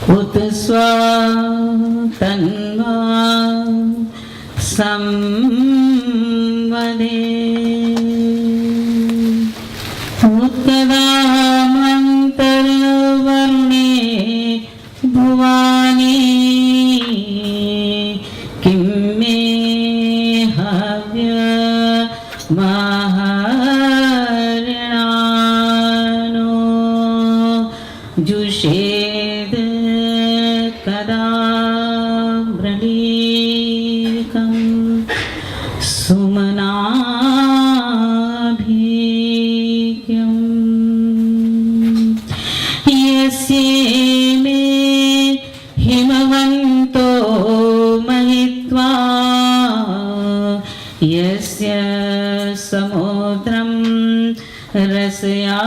उत स्वतन्वा संवदे उत्तरामन्तर्वर्णे भुवानी किं मे हव्यमहर्णानो जुषेद कदा वृलीकं सुमनाभिज्ञम् यस्येमे हिमवन्तो महित्वा यस्य समुद्रं रसया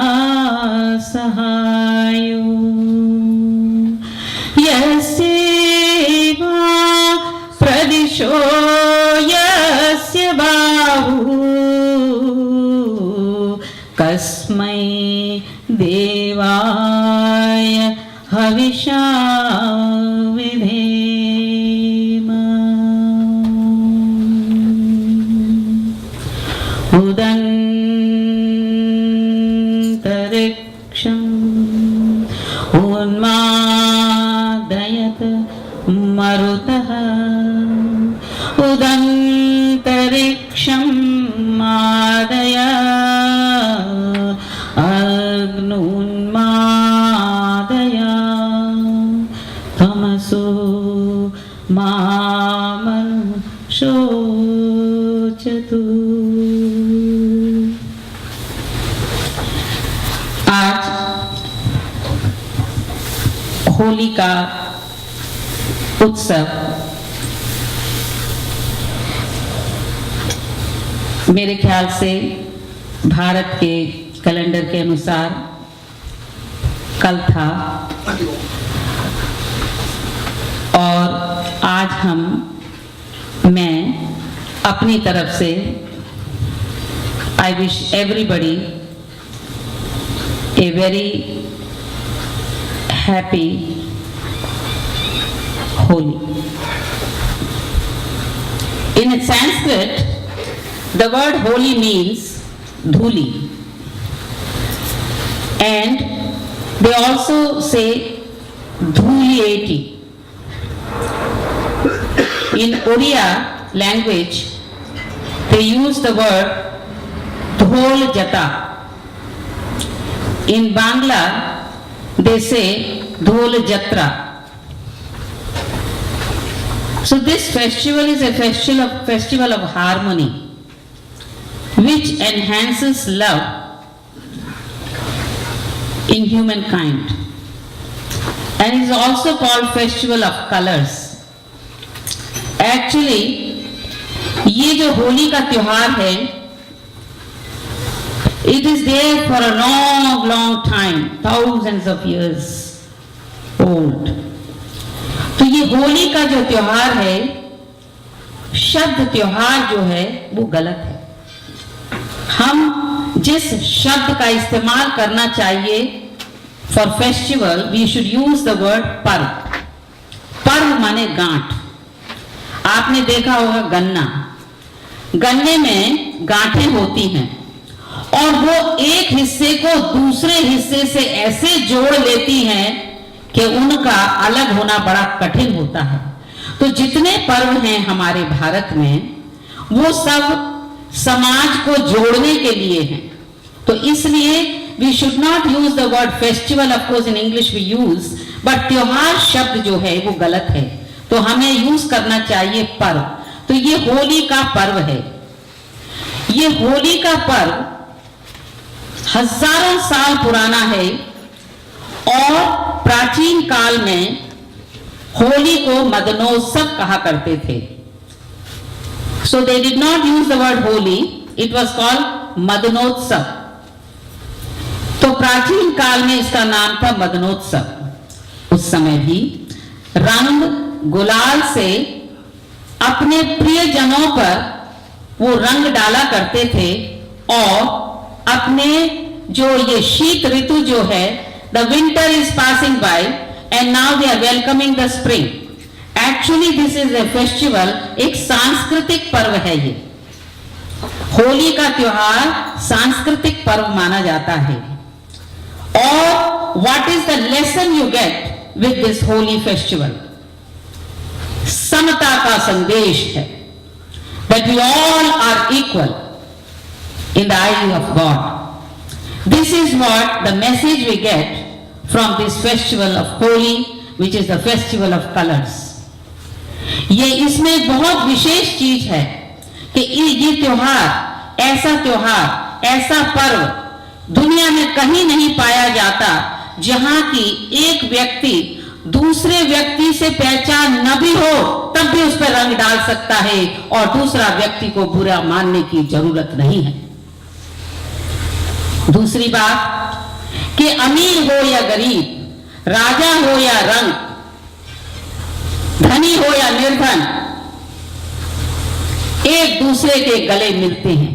सहायो यस्यैवा प्रदिशो यस्य बाहु कस्मै देवाय हविषा विधेम उदन्तरिक्षम् उन्मादयत मरुतः उदन्तरिक्षं मादय अग्नुन्मादय तमसो मामनुशोचतु। आज होली का उत्सव मेरे ख्याल से भारत के कैलेंडर के अनुसार कल था और आज मैं अपनी तरफ से I wish everybody a very happy Holi. In Sanskrit, the word holy means dhuli, and they also say dhuliyeti. In Oriya language, they use the word dhol jata. In Bangla, they say dhol jatra. So this festival is a festival of harmony, which enhances love in humankind, and is also called festival of colors. Actually, ये जो होली का त्योहार है, it is there for a long time, thousands of years old. तो ये होली का जो त्योहार है, शब्द त्योहार जो है वो गलत है। हम जिस शब्द का इस्तेमाल करना चाहिए for festival, we should use the word parv. पर्व माने गांठ। आपने देखा होगा गन्ना, गन्ने में गांठें होती हैं और वो एक हिस्से को दूसरे हिस्से से ऐसे जोड़ लेती हैं कि उनका अलग होना बड़ा कठिन होता है। तो जितने पर्व हैं हमारे भारत में, वो सब समाज को जोड़ने के लिए हैं। तो इसलिए we should not use the word festival, of course in English we use, but त्योहार शब्द जो है वो गलत है। तो हमें यूज करना चाहिए पर्व। तो ये होली का पर्व है। ये होली का पर्व हजारों साल पुराना है और प्राचीन काल में होली को मदनोत्सव कहा करते थे। So they did not use the word holy, it was called मदनोत्सव। तो प्राचीन काल में इसका नाम था मदनोत्सव। उस समय भी रंग गुलाल से अपने प्रियजनों पर वो रंग डाला करते थे और अपने जो ये शीत ऋतु जो है, the winter is passing by and now they are welcoming the spring. Actually this is a festival, एक सांस्कृतिक पर्व है ये। होली का त्योहार सांस्कृतिक पर्व माना जाता है। और what is the lesson you get with this holy festival? समता का संदेश है, that we all are equal in the eye of God. This is what the message we get from this festival of Holi, which is the festival of colors. ये इसमें बहुत विशेष चीज है कि ये त्योहार, ऐसा पर्व दुनिया में कहीं नहीं पाया जाता जहां की एक व्यक्ति दूसरे व्यक्ति से पहचान न भी हो तब भी उस पर रंग डाल सकता है और दूसरा व्यक्ति को बुरा मानने की जरूरत नहीं है। दूसरी बात कि अमीर हो या गरीब, राजा हो या रंक, धनी हो या निर्धन, एक दूसरे के गले मिलते हैं।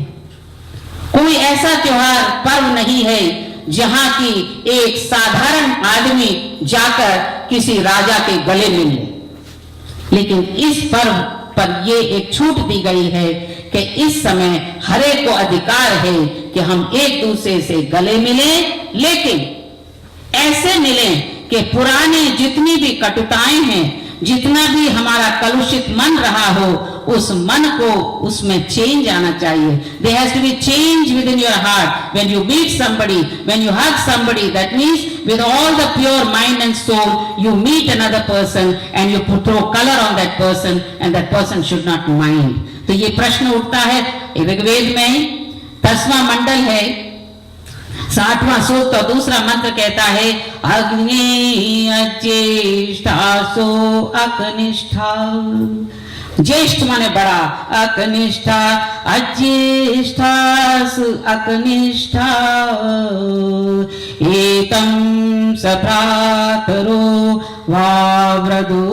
कोई ऐसा त्योहार पर्व नहीं है जहां की एक साधारण आदमी जाकर किसी राजा के गले मिल ले, लेकिन इस पर्व पर यह एक छूट दी गई है कि इस समय हर एक को अधिकार है कि हम एक दूसरे से गले मिलें, लेकिन ऐसे मिलें कि पुराने जितनी भी कटुताएं हैं, जितना भी हमारा कलुषित मन रहा हो, उस मन को उसमें चेंज आना चाहिए। There has to be change within your heart. When you meet somebody, when you hug somebody, that means with all the pure mind and soul, you meet another person and you throw color on that person and that person should not mind. तो ये प्रश्न उठता है, ऋग्वेद में 10वां मंडल है, 60वां सूक्त और दूसरा मंत्र कहता है अग्नि अज्येष्ठासो अकनिष्ठा। ज्येष्ठ माने बड़ा, अकनिष्ठा अज्येष्ठासु अकनिष्ठा एतं सभ्रातरो वाव्रदु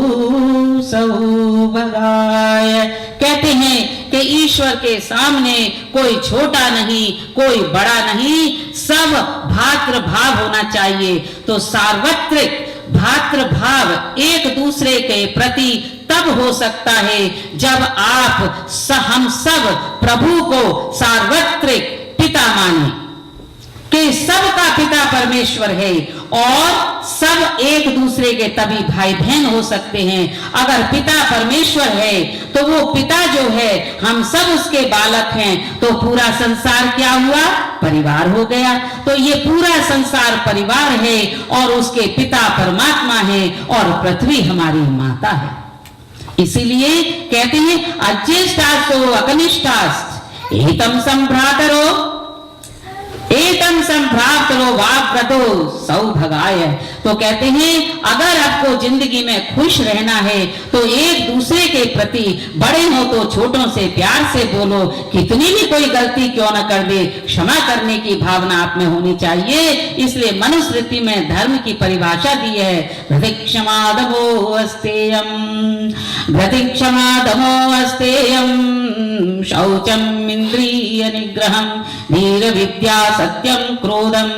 सौभगाय। कहते हैं कि ईश्वर के सामने कोई छोटा नहीं, कोई बड़ा नहीं, सब भातृभाव होना चाहिए। तो सार्वत्रिक भातृभाव एक दूसरे के प्रति तब हो सकता है जब आप हम सब प्रभु को सार्वत्रिक पिता माने कि सबका पिता परमेश्वर है और सब एक दूसरे के तभी भाई बहन हो सकते हैं। अगर पिता परमेश्वर है तो वो पिता जो है हम सब उसके बालक हैं, तो पूरा संसार क्या हुआ? परिवार हो गया। तो ये पूरा संसार परिवार है और उसके पिता परमात्मा है और पृथ्वी हमारी माता है। इसीलिए कहते हैं अज्येष्ठासो अकनिष्ठास्त एतम संभ्रातरो वाग्वतो सौभगाय। तो कहते हैं अगर आपको जिंदगी में खुश रहना है तो एक दूसरे के प्रति, बड़े हो तो छोटों से प्यार से बोलो, कितनी भी कोई गलती क्यों न कर दे, क्षमा करने की भावना आप में होनी चाहिए। इसलिए मनुस्मृति में धर्म की परिभाषा दी है, प्रतिक्षमादमो अस्तेयम, प्रतिक्षमादमो अस्तेयम, शौचम इंद्रिय निग्रहम, धीर विद्या सत्यम क्रोधम,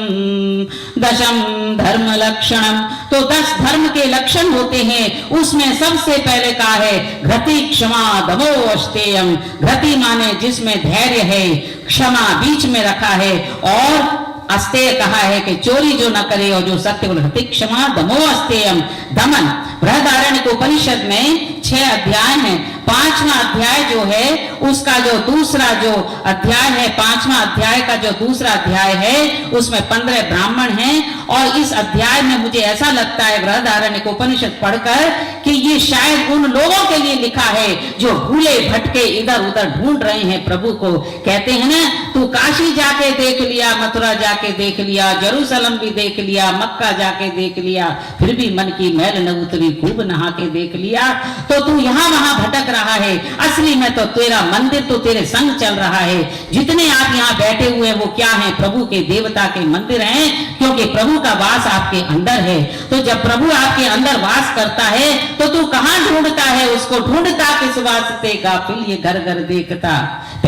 दशम धर्म लक्षणम। तो 10 धर्म के लक्षण होते हैं, उसमें सबसे पहले कहा है घृति क्षमा दमो अस्तेयम। घृति माने जिसमें धैर्य है, क्षमा बीच में रखा है, और अस्तेय कहा है कि चोरी जो न करे और जो सत्य बोले। घृति क्षमा दमो अस्तेयम, दमन। बृहदारण्यक उपनिषद में 6 अध्याय हैं। 5वां अध्याय जो है उसका जो दूसरा जो अध्याय है, 5वां अध्याय का जो दूसरा अध्याय है उसमें 15 ब्राह्मण हैं। और इस अध्याय में मुझे ऐसा लगता है बृहदारण्यक उपनिषद पढ़कर कि ये शायद उन लोगों के लिए लिखा है जो भूले भटके इधर उधर ढूंढ रहे हैं प्रभु को। कहते हैं ना, तू काशी जाके देख लिया, मथुरा जाके देख लिया, जेरूसलम भी देख लिया, मक्का जाके देख लिया, फिर भी मन की मैल न उतरी, खूब नहा के देख लिया, तो तू यहाँ वहां भटक रहा है। असली में तो तेरा मंदिर तो तेरे संग चल रहा है। जितने आप यहाँ बैठे हुए वो क्या है? प्रभु के देवता के मंदिर हैं, क्योंकि प्रभु का वास आपके अंदर है। तो जब प्रभु आपके अंदर वास करता है तो तू कहां ढूंढता है उसको? ढूंढता किस वास्ते? गाफिल ये घर घर देखता,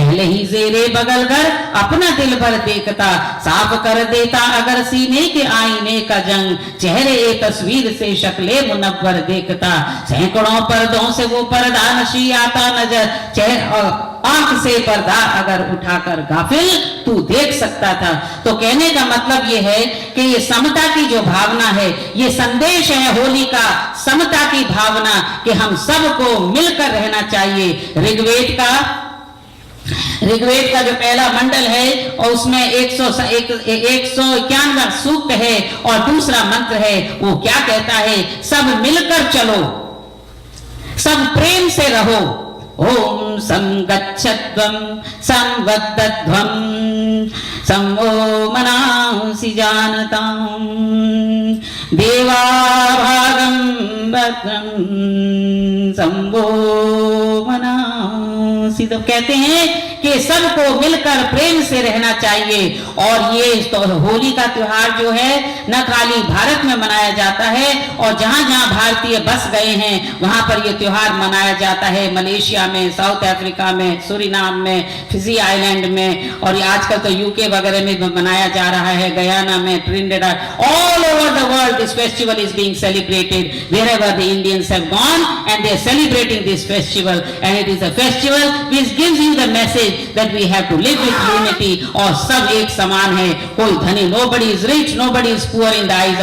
पहले ही जेरे बगल घर अपना दिल भर देखता, साफ कर देता अगर सीने के आईने का जंग, चेहरे ए तस्वीर से शक्ले मुनव्वर देखता, सैकड़ों पर्दों से वो पर्दा नशी आता नजर, आंख से पर्दा अगर उठाकर गाफिल तू देख सकता था। तो कहने का मतलब ये है कि ये समता की जो भावना है, ये संदेश है होली का, समता की भावना कि हम सबको मिलकर रहना चाहिए। ऋग्वेद का जो पहला मंडल है और उसमें 191 सूक्त है और दूसरा मंत्र है, वो क्या कहता है? सब मिलकर चलो, सब प्रेम से रहो। ओम संगच्छध्वं संवद्धध्वं संवो मनांसि जानतां देवा भागं भद्रं संवो मनांसि। तो कहते हैं कि सबको मिलकर प्रेम से रहना चाहिए। और ये तो होली का त्योहार जो है न खाली भारत में मनाया जाता है, और जहां जहां भारतीय बस गए हैं वहां पर ये त्योहार मनाया जाता है। मलेशिया में, साउथ अफ्रीका में, सूरीनाम में, फिजी आइलैंड में, और ये आजकल तो यूके वगैरह में मनाया जा रहा है, गयाना में, Trinidad, all over the world this festival is being celebrated wherever the Indians have gone, and they are celebrating this festival, and it is a festival which gives you the message that we have to live with unity, और सब एक समान है, कोई धनी, nobody is rich, nobody is poor in the eye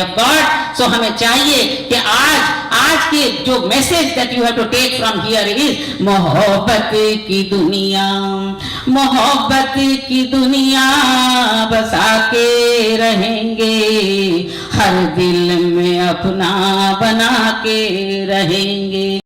of God। So हमें चाहिए कि आज के जो message that you have to take from here is मोहब्बत की दुनिया, मोहब्बत की दुनिया बसा के रहेंगे, हर दिल में अपना बना के रहेंगे।